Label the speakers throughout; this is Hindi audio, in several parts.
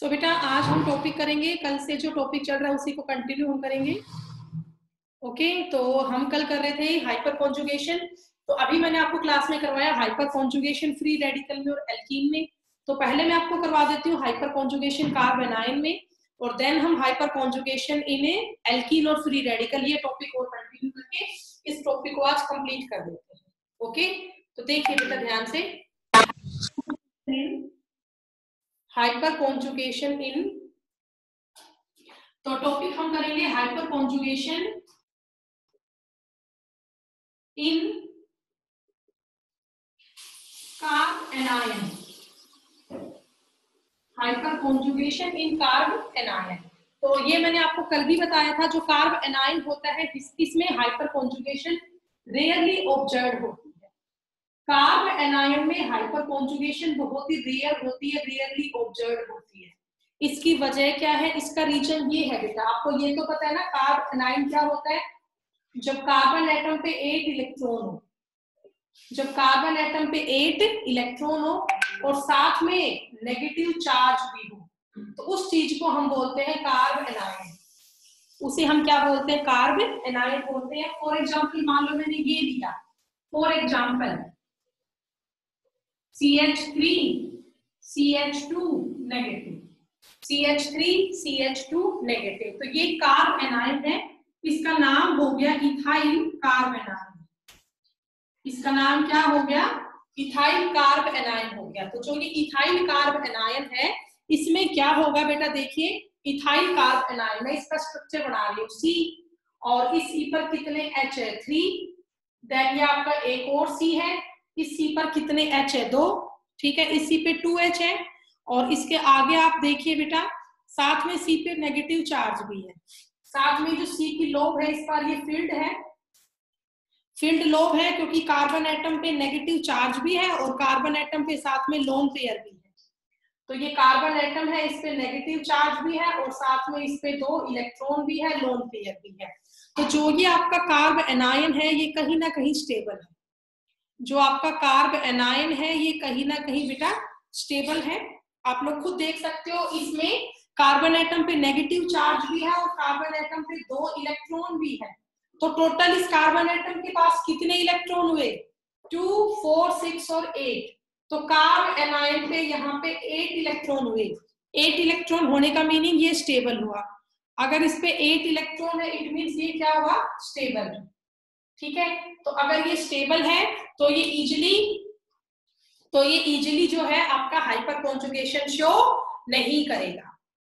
Speaker 1: सो बेटा आज हम टॉपिक करेंगे, कल से जो टॉपिक चल रहा है उसी को कंटिन्यू हम करेंगे। ओके, तो हम कल कर रहे थे हाइपर कॉन्जुगेशन। तो अभी मैंने आपको क्लास में करवाया हाइपर कॉन्जुगेशन फ्री रेडिकल में और एल्कीन में। तो पहले मैं आपको करवा देती हूँ हाइपर कॉन्जुगेशन कार्ब एनायन में, और देन हम हाइपर कॉन्जुगेशन इन एल्कीन और फ्री रेडिकल, ये टॉपिक और कंटिन्यू करके इस टॉपिक को आज कंप्लीट कर देते हैं। ओके, तो देखिए बेटा ध्यान से, हाइपर कॉन्जुगेशन इन, तो टॉपिक हम करेंगे हाइपर कॉन्जुगेशन इन कार्ब एनायन। हाइपर कॉन्जुगेशन इन कार्ब एनायन, तो ये मैंने आपको कल भी बताया था, जो कार्ब एनायन होता है इसमें हाइपर कॉन्जुगेशन रेयरली ऑब्जर्व होती है। कार्ब एनायन में हाइपर कॉन्जुगेशन बहुत ही रेयर होती है, रेयरली ऑब्जर्व होती है। इसकी वजह क्या है? इसका रीजन ये है बेटा, आपको ये तो पता है ना, कार्ब एनायन क्या होता है? जब कार्बन एटम पे 8 इलेक्ट्रॉन हो, जब कार्बन एटम पे 8 इलेक्ट्रॉन हो और साथ में नेगेटिव चार्ज भी हो, तो उस चीज को हम बोलते हैं कार्ब एनायन। उसे हम क्या बोलते हैं? कार्ब एनायन बोलते हैं। फॉर एग्जाम्पल मान लो मैंने ये लिया, for example CH3 CH2 negative, CH3 CH2 negative, तो ये कार्ब एनायन है। इसका नाम हो गया इथाइल कार्ब एनायन। इसका नाम क्या हो गया? इथाइल कार्ब एनायन हो गया। तो जो ये इथाइल कार्ब एनायन है, इसमें क्या होगा बेटा? देखिए, इथाइल कार्ब एनायन है, इसका स्ट्रक्चर बना रही हूं C, और इस C पर कितने H है? 3। देन ये आपका एक और C है, इस C पर कितने H है? 2। ठीक है, इस C पे 2H है, और इसके आगे आप देखिए बेटा, साथ में C पे नेगेटिव चार्ज भी है। साथ में जो C की लोब है, इस पर ये फील्ड है, फील्ड लोब है, क्योंकि कार्बन एटम पे नेगेटिव चार्ज भी है और कार्बन एटम पे साथ में लोन पेयर भी है। तो ये कार्बन एटम है, इस पे नेगेटिव चार्ज भी है और साथ में इस पे 2 इलेक्ट्रॉन भी है, लोन पेयर भी है। तो जो ये आपका कार्ब एनायन है, ये कहीं ना कहीं स्टेबल है। जो आपका कार्ब एनायन है, ये कहीं ना कहीं बेटा स्टेबल है। आप लोग खुद देख सकते हो, इसमें कार्बन एटम पे नेगेटिव चार्ज भी है और कार्बन एटम पे 2 इलेक्ट्रॉन भी है। तो टोटल इस कार्बन एटम के पास कितने इलेक्ट्रॉन हुए? 2, 4, 6 और 8। तो कार्ब एनायन पे यहाँ पे 8 इलेक्ट्रॉन हुए। 8 इलेक्ट्रॉन होने का मीनिंग ये स्टेबल हुआ। अगर इस पे 8 इलेक्ट्रॉन है, इट मीन्स ये क्या हुआ? स्टेबल। ठीक है, तो अगर ये स्टेबल है तो ये इजिली जो है आपका हाइपर कॉन्जुगेशन शो नहीं करेगा।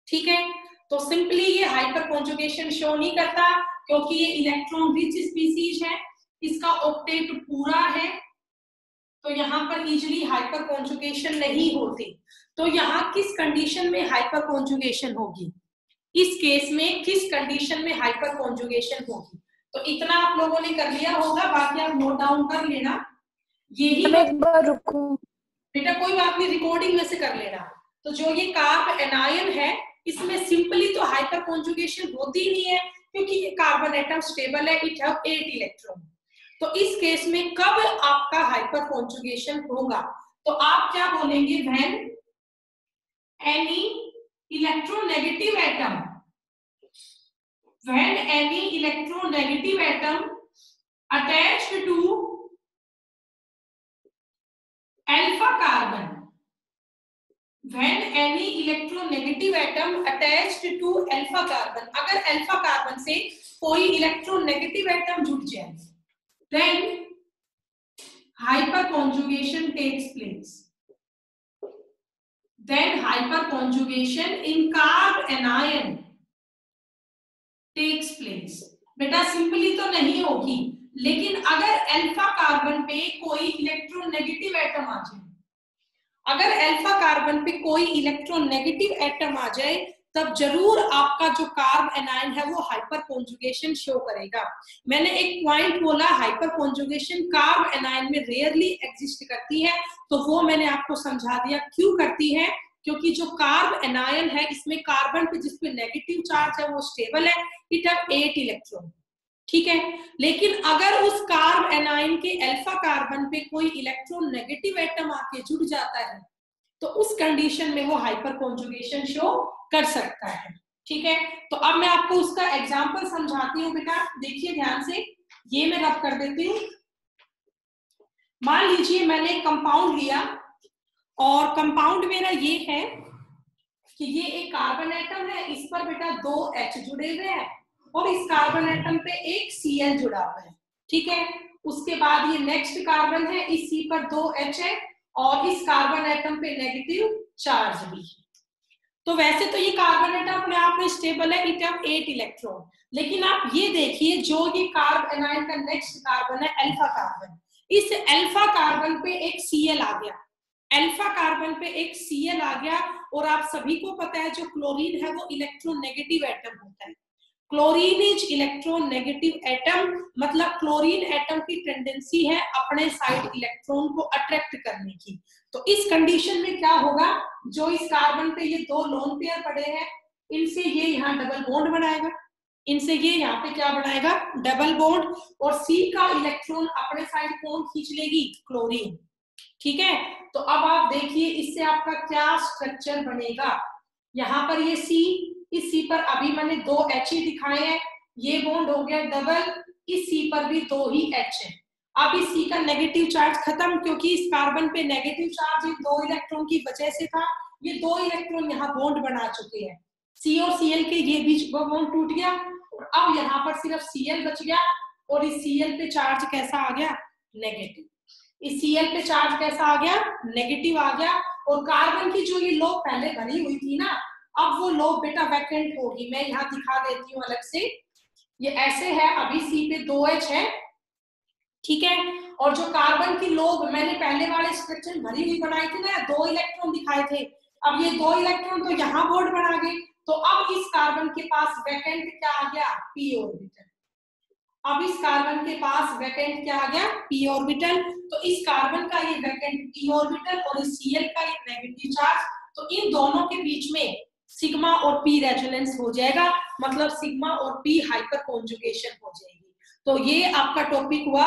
Speaker 1: ठीक है, तो सिंपली ये हाइपर कॉन्जुगेशन शो नहीं करता क्योंकि ये इलेक्ट्रॉन रिच स्पीसीज है, इसका ऑक्टेट पूरा है, तो यहाँ पर इजिली हाइपर कॉन्जुगेशन नहीं होती। तो यहाँ किस कंडीशन में हाइपर कॉन्जुगेशन होगी? इस केस में किस कंडीशन में हाइपर कॉन्जुगेशन होगी? तो इतना आप लोगों ने कर लिया होगा, बाकी आप नोट डाउन कर लेना। यही
Speaker 2: एक बार रुको
Speaker 1: बेटा, कोई बात नहीं, रिकॉर्डिंग में से कर लेना। तो जो ये कार्ब एनायन है, इसमें सिंपली तो हाइपर कॉन्जुगेशन होती ही नहीं है, क्योंकि ये कार्बन एटम स्टेबल है, इट हैव 8 इलेक्ट्रॉन। तो इस केस में कब आपका हाइपर कॉन्जुगेशन होगा? तो आप क्या बोलेंगे? When any electronegative atom, when any electronegative atom attached to alpha carbon, when any electronegative atom attached to alpha carbon, अगर alpha carbon से कोई electronegative atom जुड़ जाए, then hyperconjugation takes place. Then hyperconjugation in carb anion takes place. बेटा सिंपली तो नहीं होगी, लेकिन अगर अल्फा कार्बन पे कोई इलेक्ट्रोनेगेटिव एटम आ जाए, अगर अल्फा कार्बन पे कोई इलेक्ट्रोनेगेटिव एटम आ जाए, तब जरूर आपका जो कार्ब एनायन है वो हाइपर कॉन्जुगेशन शो करेगा। मैंने एक पॉइंट बोला, हाइपर कॉन्जुगेशन कार्ब एनायन में रेयरली एग्जिस्ट करती है, तो वो मैंने आपको समझा दिया क्यों करती है। क्योंकि जो कार्ब एनायन है, इसमें कार्बन पे जिसपे नेगेटिव चार्ज है वो स्टेबल है, इट हैव 8 इलेक्ट्रॉन। ठीक है, लेकिन अगर उस कार्ब एनायन के अल्फा कार्बन पे कोई इलेक्ट्रोन नेगेटिव एटम आके जुड़ जाता है, तो उस कंडीशन में वो हाइपर कॉन्जुगेशन शो कर सकता है। ठीक है, तो अब मैं आपको उसका एग्जांपल समझाती हूँ बेटा, देखिए ध्यान से, ये मैं रब कर देती हूँ। मान लीजिए मैंने कंपाउंड लिया और कंपाउंड मेरा ये है कि ये एक कार्बन एटम है, इस पर बेटा 2 H जुड़े हुए हैं और इस कार्बन एटम पे एक Cl जुड़ा हुआ है। ठीक है, उसके बाद ये नेक्स्ट कार्बन है, इस C पर 2 H है और इस कार्बन एटम पे नेगेटिव चार्ज भी है। तो वैसे तो ये कार्बन एटम अपने आप में स्टेबल है, इट हैव 8 इलेक्ट्रॉन, लेकिन आप ये देखिए जो ये कार्बन एनाइन का नेक्स्ट कार्बन है अल्फा कार्बन, इस अल्फा कार्बन पे एक Cl आ गया, अल्फा कार्बन पे एक Cl आ गया। और आप सभी को पता है जो क्लोरीन है वो इलेक्ट्रोनेगेटिव एटम होता है। क्लोरीन इज इलेक्ट्रोनेगेटिव एटम, मतलब क्लोरीन एटम की टेंडेंसी है अपने साइड इलेक्ट्रॉन को अट्रैक्ट करने की। तो इस कंडीशन में क्या होगा, जो इस कार्बन पे ये 2 लोन पेयर पड़े हैं, इनसे ये यहाँ डबल बॉन्ड बनाएगा, इनसे ये यहाँ पे क्या बनाएगा, डबल बॉन्ड, और C का इलेक्ट्रॉन अपने साइड कौन खींच लेगी, क्लोरीन। ठीक है, तो अब आप देखिए इससे आपका क्या स्ट्रक्चर बनेगा। यहाँ पर ये C, इस C पर अभी मैंने 2 H ही दिखाए हैं, ये बॉन्ड हो गया डबल, इस C पर भी 2 ही H है। अब इस C का नेगेटिव चार्ज खत्म, क्योंकि इस कार्बन पे नेगेटिव चार्ज 2 इलेक्ट्रॉन की वजह से था, ये 2 इलेक्ट्रॉन यहाँ बॉन्ड बना चुके हैं, C और Cl के ये बीच बॉन्ड टूट गया और अब यहाँ पर सिर्फ Cl बच गया और इस Cl पे चार्ज कैसा आ गया, नेगेटिव। इस Cl पे चार्ज कैसा आ गया, नेगेटिव आ गया। और कार्बन की जो ये लोब पहले भरी हुई थी ना, अब वो लोब बेटा वैकेंट होगी, मैं यहाँ दिखा देती हूँ अलग से। ये ऐसे है, अभी C पे 2H है, ठीक है, और जो कार्बन की लोब मैंने पहले वाले स्ट्रक्चर भरी हुई बनाई थी ना, 2 इलेक्ट्रॉन दिखाए थे, अब ये 2 इलेक्ट्रॉन तो यहाँ बॉन्ड बना गए, तो अब इस कार्बन के पास वैकेंट क्या आ गया, p ऑर्बिटल। अब इस कार्बन के पास वैकेंट क्या आ गया, p ऑर्बिटल। तो इस कार्बन का ये वैकेंट p ऑर्बिटल और इस Cl का ये नेगेटिव चार्ज, तो इन दोनों के बीच में सिग्मा और p रेजोनेंस हो जाएगा, मतलब सिग्मा और p हाइपर कॉन्जुगेशन हो जाएगी। तो ये आपका टॉपिक हुआ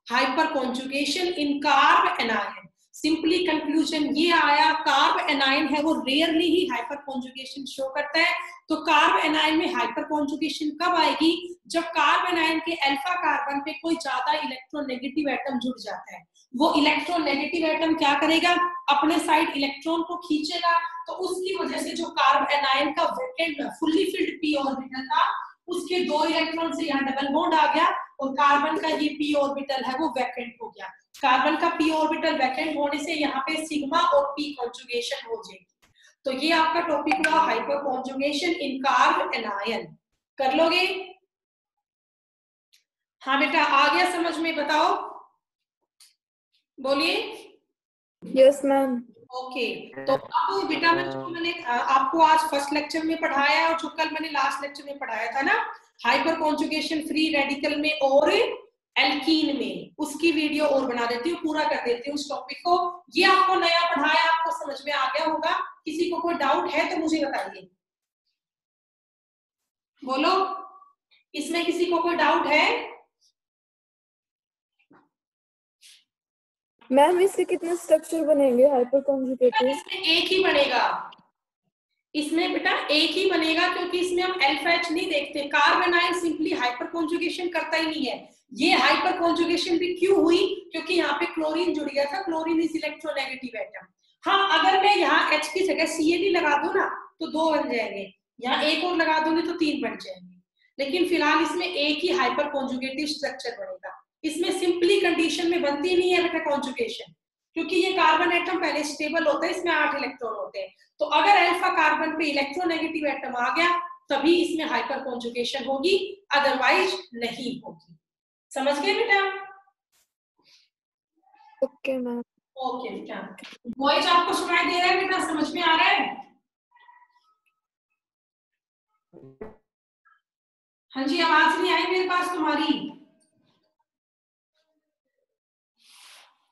Speaker 1: हाइपर कॉन्जुगेशन इन कार्ब एनायन। सिंपली कंक्लूजन ये आया, कार्ब एनायन है वो रेयरली ही हाइपर कॉन्जुगेशन शो करता है। तो कार्ब एनायन में हाइपर कॉन्जुगेशन कब आएगी, जब कार्ब एनायन के अल्फा कार्बन पे कोई ज्यादा इलेक्ट्रोनेगेटिव एटम जुड़ जाता है। वो इलेक्ट्रोनेगेटिव एटम क्या करेगा, अपने साइड इलेक्ट्रॉन को खींचेगा, तो उसकी वजह से जो कार्ब एनायन का vacant fully filled p orbital था, उसके 2 इलेक्ट्रॉन से यहाँ डबल बॉन्ड आ गया और कार्बन का ये p ऑर्बिटल है वो वैकेंट हो गया। कार्बन का p ऑर्बिटल वैकेंट होने से यहाँ पे सिग्मा और p कॉन्जुगेशन हो जाएगी। तो ये आपका टॉपिक हुआ हाइपर कॉन्जुगेशन इन कार्ब एनायन। कर लोगे? हाँ बेटा, आ गया समझ में, बताओ, बोलिए।
Speaker 2: Yes ma'am.
Speaker 1: ओके, तो अब बेटा मैंने आपको आज फर्स्ट लेक्चर में पढ़ाया और जो कल मैंने लास्ट लेक्चर में पढ़ाया था ना, हाइपर कॉन्जुगेशन फ्री रेडिकल में और एल्कीन में, उसकी वीडियो और बना देती हूँ, पूरा कर देती हूँ उस टॉपिक को। ये आपको नया पढ़ाया, आपको समझ में आ गया होगा। किसी को कोई डाउट है तो मुझे बताइए, बोलो, इसमें किसी को कोई डाउट है?
Speaker 2: मैम इसके कितने स्ट्रक्चर बनेंगे हाइपर कॉन्जुगेटिव?
Speaker 1: इसमें एक ही बनेगा, इसमें बेटा एक ही बनेगा, क्योंकि इसमें हम अल्फा H नहीं देखते। Carb anion simply hyper conjugation करता ही नहीं है। ये हाइपर कॉन्जुगेशन भी क्यों हुई, क्योंकि यहाँ पे क्लोरीन जुड़ गया था, क्लोरीन इज इलेक्ट्रोनेगेटिव एटम। हाँ, अगर मैं यहाँ H की जगह Cl ही लगा दूं ना तो 2 बन जाएंगे, यहाँ एक और लगा दूंगी तो 3 बन जाएंगे, लेकिन फिलहाल इसमें एक ही हाइपर कॉन्जुगेटिव स्ट्रक्चर बनेगा। इसमें सिंपली कंडीशन में बनती नहीं है बेटा कॉन्जुगेशन, क्योंकि ये कार्बन एटम पहले स्टेबल होता है, इसमें 8 इलेक्ट्रॉन होते हैं। तो अगर अल्फा कार्बन पे इलेक्ट्रोनेगेटिव एटम आ गया तभी इसमें हाइपर कॉन्जुगेशन होगी, अदरवाइज नहीं होगी। समझ गए बेटा?
Speaker 2: Okay ma'am.
Speaker 1: ओके बेटा, वॉइस आपको सुनाई दे रहा है बेटा, समझ में आ रहा है? हाँ जी, आवाज नहीं आई मेरे पास तुम्हारी।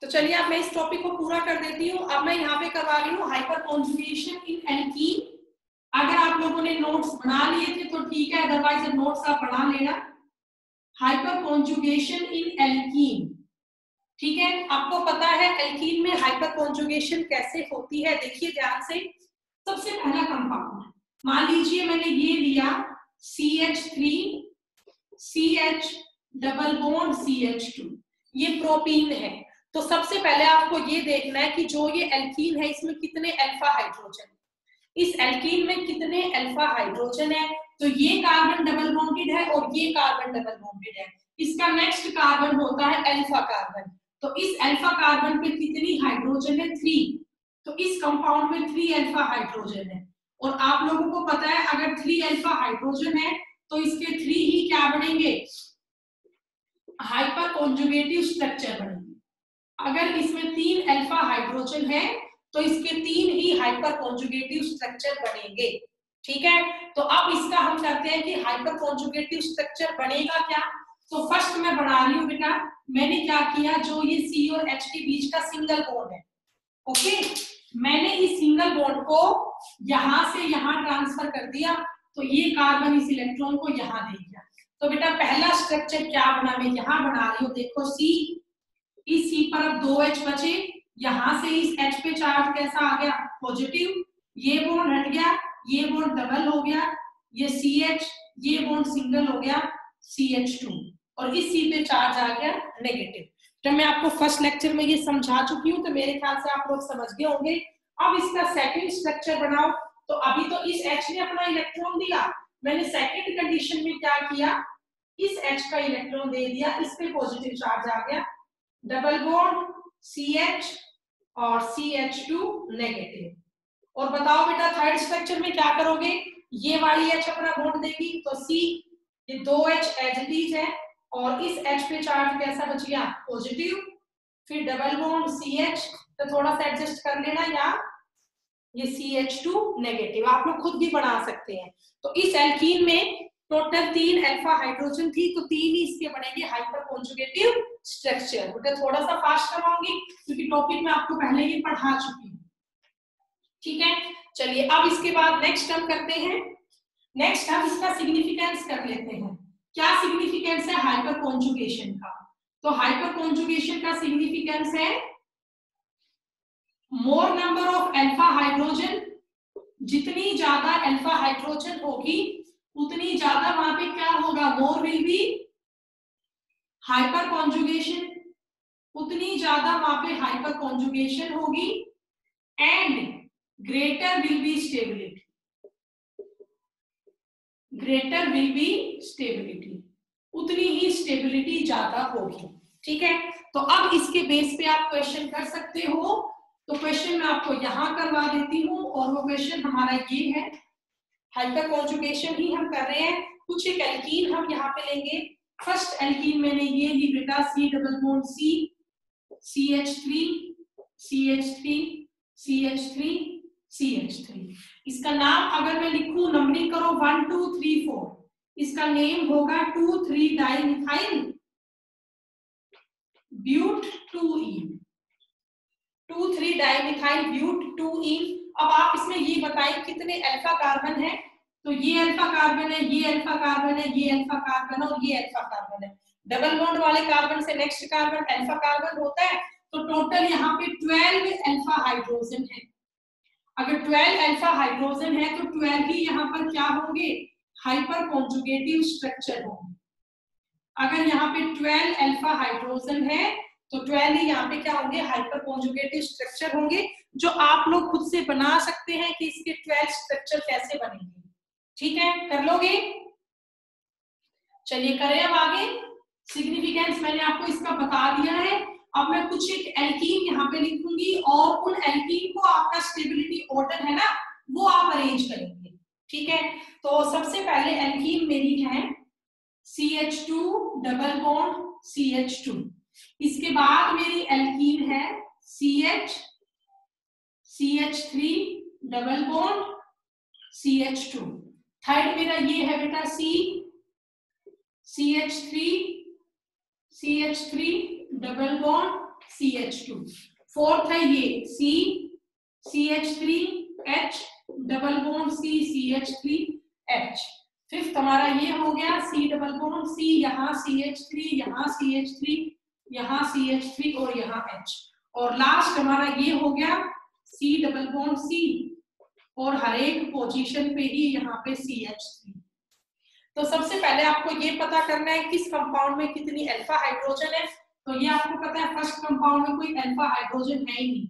Speaker 1: तो चलिए अब मैं इस टॉपिक को पूरा कर देती हूँ। अब मैं यहाँ पे करवा रही हूँ हाइपर कॉन्जुगेशन इन एल्कीन। अगर आप लोगों ने नोट्स बना लिए थे तो ठीक है, अदरवाइज नोट्स आप बना लेना। हाइपर कॉन्जुगेशन इन एल्कीन, ठीक है, आपको पता है एल्कीन में हाइपर कॉन्जुगेशन कैसे होती है, देखिए ध्यान से। सबसे पहला कंपाउंड मान लीजिए मैंने ये लिया CH3 CH double bond CH2, ये प्रोपीन है। तो सबसे पहले आपको ये देखना है कि जो ये एल्कीन है इसमें कितने अल्फा हाइड्रोजन, इस एल्कीन में कितने अल्फा हाइड्रोजन है। तो ये कार्बन डबल बॉन्डेड है और ये कार्बन डबल बॉन्डेड है। इसका नेक्स्ट कार्बन होता है अल्फा कार्बन। तो इस अल्फा कार्बन पे कितनी हाइड्रोजन है, 3। तो इस कंपाउंड में 3 अल्फा हाइड्रोजन है। और आप लोगों को पता है अगर 3 अल्फा हाइड्रोजन है तो इसके 3 ही क्या बनेंगे, हाइपर कॉन्जुगेटिव स्ट्रक्चर बनेंगे। अगर इसमें 3 अल्फा हाइड्रोजन है तो इसके 3 ही हाइपर कॉन्जुगेटिव स्ट्रक्चर बनेंगे। ठीक है, तो अब इसका हम करते हैं कि हाइपर कॉन्जुगेटिव स्ट्रक्चर बनेगा क्या। तो फर्स्ट मैं बना रही हूँ बेटा, मैंने क्या किया, जो ये C और H के बीच का सिंगल बॉन्ड है, ओके, मैंने इस सिंगल बॉन्ड को यहां से यहां ट्रांसफर कर दिया। तो ये कार्बन इस इलेक्ट्रॉन को यहां दे दिया। तो बेटा पहला स्ट्रक्चर क्या बना, मैं यहां बना रही हूँ, देखो C, इस C पर अब 2H बचे, यहां से इस H पे चार्ज कैसा आ गया, पॉजिटिव, ये बॉन्ड हट गया, ये बॉन्ड डबल हो गया, ये CH, ये बॉन्ड सिंगल हो गया CH2, और इस C पे चार्ज आ गया नेगेटिव। जब मैं आपको फर्स्ट लेक्चर में ये समझा चुकी हूँ तो मेरे ख्याल से आप लोग समझ गए होंगे। अब इसका सेकंड स्ट्रक्चर बनाओ। तो अभी तो इस H ने अपना इलेक्ट्रॉन दिया, मैंने सेकंड कंडीशन में क्या किया, इस H का इलेक्ट्रॉन दे दिया, इस पे पॉजिटिव चार्ज आ गया, डबल बॉन्ड CH और CH2 नेगेटिव। और बताओ बेटा थर्ड स्ट्रक्चर में क्या करोगे, ये वाली H अपना बॉन्ड देगी तो C, ये 2H एज इट इज है, और इस H पे चार्ज कैसा बच गया, पॉजिटिव, फिर डबल बॉन्ड CH, तो थोड़ा सा एडजस्ट कर लेना, या ये CH2 नेगेटिव, आप लोग खुद भी बना सकते हैं। तो इस एल्कीन में टोटल 3 अल्फा हाइड्रोजन थी, तो 3 ही इसके बनेंगे हाइपर कॉन्जुगेटिव स्ट्रक्चर। बेटा थोड़ा सा फास्ट करवाऊंगी क्योंकि टॉपिक में आपको पहले ही पढ़ा चुकी हूँ। ठीक है, चलिए अब इसके बाद नेक्स्ट हम करते हैं, नेक्स्ट हम इसका सिग्निफिकेंस कर लेते हैं। क्या सिग्निफिकेंस है हाइपर कॉन्जुगेशन का, तो हाइपर कॉन्जुगेशन का सिग्निफिकेंस है मोर नंबर ऑफ अल्फा हाइड्रोजन, जितनी ज्यादा अल्फा हाइड्रोजन होगी उतनी ज्यादा वहां पे क्या होगा, more will be hyper conjugation, उतनी ज्यादा वहां पे हाइपर कॉन्जुगेशन होगी, and greater will be stability, greater will be stability, उतनी ही स्टेबिलिटी ज्यादा होगी। ठीक है, तो अब इसके बेस पे आप क्वेश्चन कर सकते हो। तो क्वेश्चन मैं आपको यहां करवा देती हूँ, और वो क्वेश्चन हमारा ये है, हाइपर कॉन्जुगेशन ही हम कर रहे हैं। कुछ एक एल्कीन हम यहाँ पे लेंगे। फर्स्ट एल्कीन मैंने ये ली बेटा C double bond C, CH3 CH3 CH3 CH3। इसका नाम अगर मैं लिखूं, नंबरिंग करो 1 2 3 4, इसका नेम होगा 2,3 डाइमिथाइल ब्यूट 2ईन, 2,3 डाइमिथाइल ब्यूट 2ईन। अब आप इसमें ये बताएं कितने अल्फा कार्बन है, तो ये अल्फा कार्बन है, ये अल्फा कार्बन है, ये अल्फा कार्बन है और ये अल्फा कार्बन है। डबल बॉन्ड वाले कार्बन से नेक्स्ट कार्बन अल्फा कार्बन होता है। तो टोटल यहाँ पे 12 अल्फा हाइड्रोजन है। अगर 12 अल्फा हाइड्रोजन है तो 12 ही यहाँ पर क्या होंगे, हाइपर कॉन्जुगेटिव स्ट्रक्चर होंगे। अगर यहाँ पे 12 अल्फा हाइड्रोजन है तो 12 ही यहाँ पे क्या होंगे, हाइपर कॉन्जुगेटिव स्ट्रक्चर होंगे, जो आप लोग खुद से बना सकते हैं कि इसके 12 स्ट्रक्चर कैसे बनेंगे। ठीक है, कर लोगे, चलिए करें अब आगे। सिग्निफिकेंस मैंने आपको इसका बता दिया है। अब मैं कुछ एक एल्कीन यहाँ पे लिखूंगी और उन एल्कीन को आपका स्टेबिलिटी ऑर्डर है ना वो आप अरेंज करेंगे। ठीक है, तो सबसे पहले एल्कीन मेरी है CH2 डबल बॉन्ड CH2, इसके बाद मेरी एल्कीन है CH3 double bond CH2, third मेरा ये है बेटा CH3 double bond CH2, fourth है ये CH3H double bond CH3H, fifth हमारा ये हो गया C डबल बॉन्ड C, यहाँ CH3 यहाँ CH3 यहाँ CH3 और यहाँ H, और लास्ट हमारा ये हो गया C डबल बॉन्ड C, और हर एक पोजीशन पे ही यहाँ पे CH3। तो सबसे पहले आपको ये पता करना है किस कंपाउंड में कितनी अल्फा हाइड्रोजन है। तो ये आपको पता है फर्स्ट कंपाउंड में कोई अल्फा हाइड्रोजन है ही नहीं,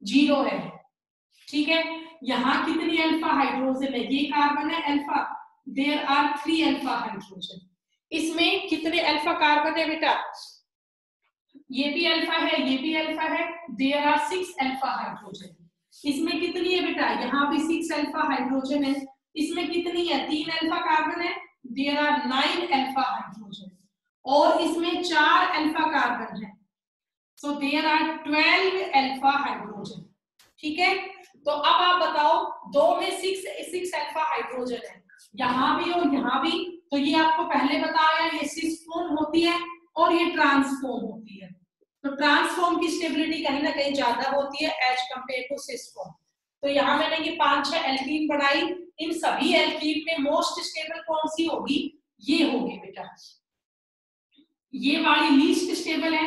Speaker 1: 0 है। ठीक है, यहाँ कितनी अल्फा हाइड्रोजन है, ये कार्बन है alpha, there are 3 alpha hydrogen. इसमें कितने अल्फा कार्बन है बेटा, ये भी अल्फा है, ये भी अल्फा है, देयर आर 6 अल्फा हाइड्रोजन। इसमें कितनी है बेटा, यहाँ भी 6 अल्फा हाइड्रोजन है। इसमें कितनी है, 3 अल्फा कार्बन है, देयर आर 9 अल्फा हाइड्रोजन, और इसमें 4 अल्फा कार्बन है, so there are 12 alpha hydrogen. ठीक है, तो अब आप बताओ, दो में 6 अल्फा हाइड्रोजन है, यहाँ भी और यहाँ भी। तो ये आपको पहले बताया, ये सिस फॉर्म होती है और ये ट्रांसफॉर्म होती है। तो ट्रांसफॉर्म की स्टेबिलिटी कहीं ना कहीं ज्यादा होती है as compared to cis form. तो यहाँ मैंने ये 5-6 एल्कीन बनाई, इन सभी एल्कीन में मोस्ट स्टेबल कौन सी होगी, ये होगी बेटा, ये वाली लीस्ट स्टेबल है,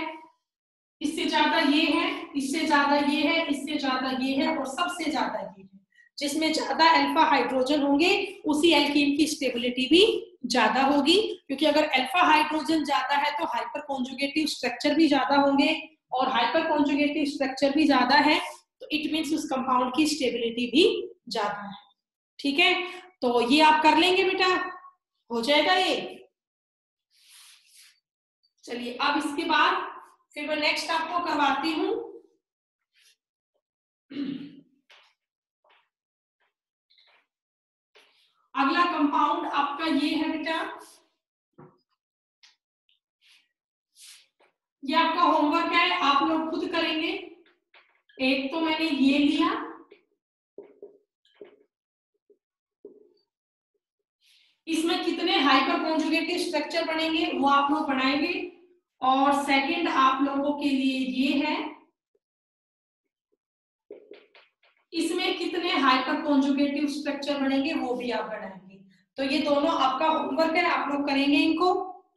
Speaker 1: इससे ज्यादा ये है, इससे ज्यादा ये है, इससे ज्यादा ये है, और सबसे ज्यादा ये है। जिसमें ज्यादा अल्फा हाइड्रोजन होंगे उसी एल्कीन की स्टेबिलिटी भी ज्यादा होगी, क्योंकि अगर अल्फा हाइड्रोजन ज्यादा है तो हाइपर कॉन्जुगेटिव स्ट्रक्चर भी ज्यादा होंगे, और हाइपर कॉन्जुगेटिव स्ट्रक्चर भी ज्यादा है तो इट मीन्स उस कंपाउंड की स्टेबिलिटी भी ज्यादा है। ठीक है, तो ये आप कर लेंगे बेटा, हो जाएगा ये। चलिए अब इसके बाद फिर मैं नेक्स्ट आपको करवाती हूं। अगला कंपाउंड आपका ये है बेटा, ये आपका होमवर्क है, आप लोग खुद करेंगे। एक तो मैंने ये लिया, इसमें कितने हाइपर कॉन्जुगेटिव स्ट्रक्चर बनेंगे वो आप लोग बनाएंगे, और सेकंड आप लोगों के लिए ये है, इसमें कितने हाइपर कॉन्जुगेटिव स्ट्रक्चर बनेंगे वो भी आप बनाएंगे। तो ये दोनों आपका होमवर्क है, आप लोग करेंगे इनको।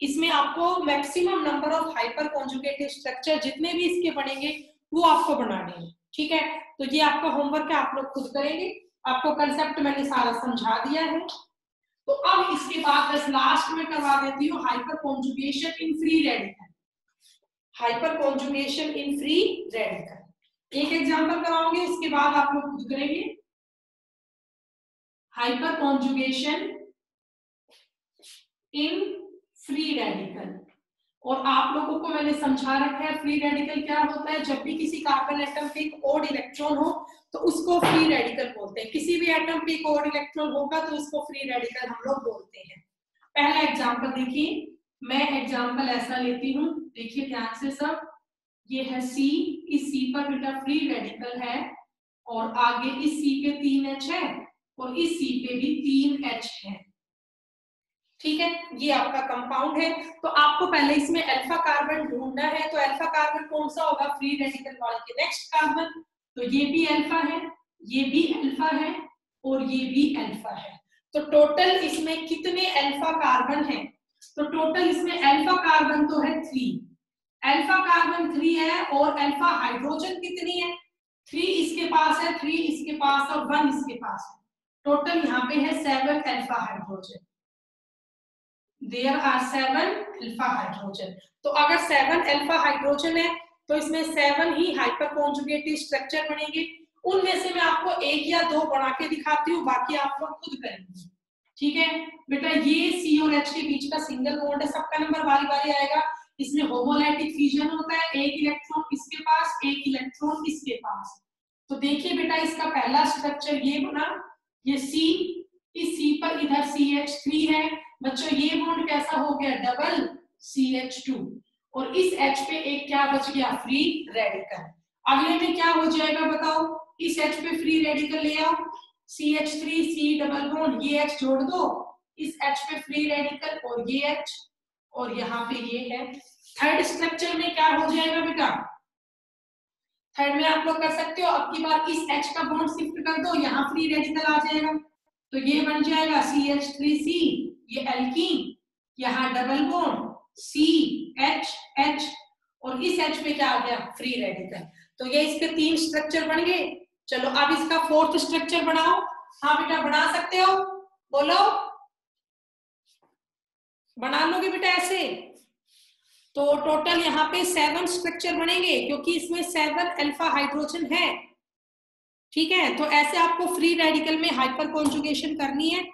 Speaker 1: इसमें आपको maximum number of hyper conjugative structure जितने भी इसके बनेंगे वो आपको बनाने हैं। ठीक है, तो ये आपका होमवर्क है, आप लोग खुद करेंगे। आपको कंसेप्ट मैंने सारा समझा दिया है। तो अब इसके बाद बस लास्ट में करवा देती हूँ hyper conjugation in free radical. Hyper conjugation in free radical एक एग्जांपल कराऊंगी, उसके बाद आप लोग खुद करेंगे। Hyper conjugation in free radical, और आप लोगों को मैंने समझा रखा है फ्री रेडिकल क्या होता है। जब भी किसी कार्बन एटम पे एक ओड इलेक्ट्रॉन हो तो उसको फ्री रेडिकल बोलते हैं। किसी भी एटम पे एक ओड इलेक्ट्रॉन होगा तो उसको फ्री रेडिकल हम लोग बोलते हैं। पहला एग्जांपल देखिए, मैं एग्जांपल ऐसा लेती हूँ, देखिए ध्यान से सब। ये है C, इस C पर बेटा फ्री रेडिकल है, और आगे इस C पे 3H है, और इस C पे भी 3H है। ठीक है, ये आपका कंपाउंड है। तो आपको पहले इसमें अल्फा कार्बन ढूंढना है। तो अल्फा कार्बन कौन सा होगा, फ्री रेडिकल वाले के नेक्स्ट कार्बन। तो ये भी अल्फा है, ये भी अल्फा है, और ये भी अल्फा है। तो टोटल इसमें कितने अल्फा कार्बन है, तो टोटल इसमें अल्फा कार्बन तो है 3, अल्फा कार्बन 3 है, और अल्फा हाइड्रोजन कितनी है, 3 इसके पास है, 3 इसके पास और 1 इसके पास है। टोटल यहाँ पे है 7 alpha hydrogen. There are 7 alpha hydrogen. तो अगर 7 अल्फा हाइड्रोजन है तो इसमें 7 ही हाइपर कॉन्जुगेटिव स्ट्रक्चर बनेंगे। उनमें से मैं आपको 1 या 2 बना के दिखाती हूँ, बाकी आप लोग खुद करेंगे। ठीक है बेटा, ये C और H के बीच का सिंगल बॉन्ड है, सबका नंबर बारी बारी आएगा। इसमें होमोलाइटिक फ्यूजन होता है, एक इलेक्ट्रॉन इसके पास, एक इलेक्ट्रॉन इसके पास। तो देखिए बेटा, इसका पहला स्ट्रक्चर ये बना, ये C, इस C पर इधर CH3 है। बच्चों ये बॉन्ड कैसा हो गया, डबल CH2, और इस H पे एक क्या बच गया, फ्री रेडिकल। अगले में क्या हो जाएगा बताओ, इस H पे फ्री रेडिकल ले आओ, CH3 C डबल बॉन्ड, ये H जोड़ दो, इस H पे फ्री रेडिकल और ये H, और यहाँ पे ये है। थर्ड स्ट्रक्चर में क्या हो जाएगा बेटा, थर्ड में आप लोग कर सकते हो, अब की बार इस H का बॉन्ड शिफ्ट कर दो, यहाँ फ्री रेडिकल आ जाएगा। तो ये बन जाएगा CH3C, ये एल्कीन, यहाँ डबल बॉन्ड CH, और इस H पे क्या आ गया, फ्री रेडिकल। तो ये इसके 3 स्ट्रक्चर बन गए। चलो अब इसका 4th स्ट्रक्चर बनाओ। हाँ बेटा बना सकते हो, बोलो, बना लोगे बेटा ऐसे? तो टोटल यहाँ पे 7 स्ट्रक्चर बनेंगे क्योंकि इसमें 7 अल्फा हाइड्रोजन है। ठीक है, तो ऐसे आपको फ्री रेडिकल में हाइपर कॉन्जुगेशन करनी है।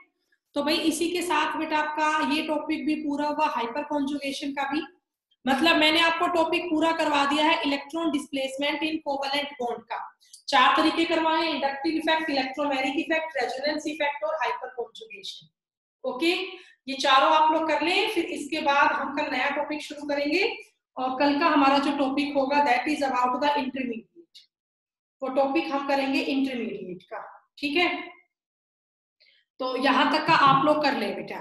Speaker 1: तो भाई इसी के साथ बेटा आपका ये टॉपिक भी पूरा हुआ, हाइपर कॉन्जुगेशन का भी। मतलब मैंने आपको टॉपिक पूरा करवा दिया है electron displacement in covalent bond का। 4 तरीके करवाए, inductive effect, electromagnetic effect, resonance effect और हाइपर कॉन्जुगेशन। ओके, ये चारों आप लोग कर लें, फिर इसके बाद हम कल नया टॉपिक शुरू करेंगे। और कल का हमारा जो टॉपिक होगा that is about the intermediate. वो टॉपिक हम करेंगे इंटरमीडिएट का। ठीक है, तो यहां तक का आप लोग कर ले बेटा।